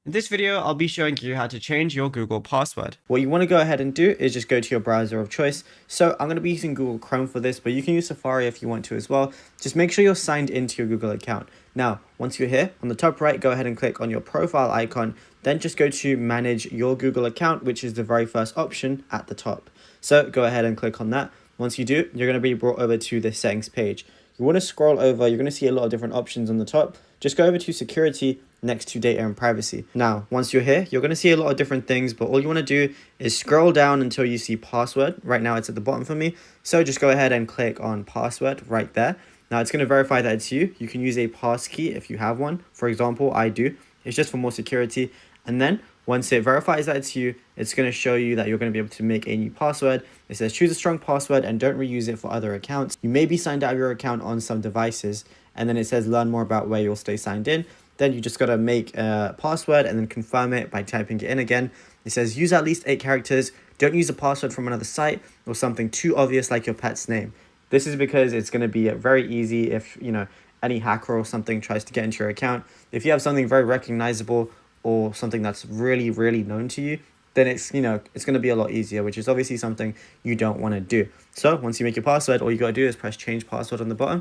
In this video, I'll be showing you how to change your Google password. What you want to go ahead and do is just go to your browser of choice. So I'm going to be using Google Chrome for this, but you can use Safari if you want to as well. Just make sure you're signed into your Google account. Now, once you're here, on the top right, go ahead and click on your profile icon. Then just go to manage your Google account, which is the very first option at the top. So go ahead and click on that. Once you do, you're going to be brought over to the settings page. You want to scroll over, you're going to see a lot of different options on the top. Just go over to security next to data and privacy. Now, once you're here, you're going to see a lot of different things, but all you want to do is scroll down until you see password. Right now it's at the bottom for me. So just go ahead and click on password right there. Now it's going to verify that it's you. You can use a passkey if you have one. For example, I do. It's just for more security. And then once it verifies that it's you, it's going to show you that you're going to be able to make a new password. It says choose a strong password and don't reuse it for other accounts. You may be signed out of your account on some devices. And then it says learn more about where you'll stay signed in. Then you just got to make a password and then confirm it by typing it in again. It says use at least 8 characters. Don't use a password from another site or something too obvious like your pet's name. This is because it's going to be very easy if, any hacker or something tries to get into your account. If you have something very recognizable or something that's really, really known to you, then it's going to be a lot easier, which is obviously something you don't want to do. So once you make your password, all you got to do is press change password on the bottom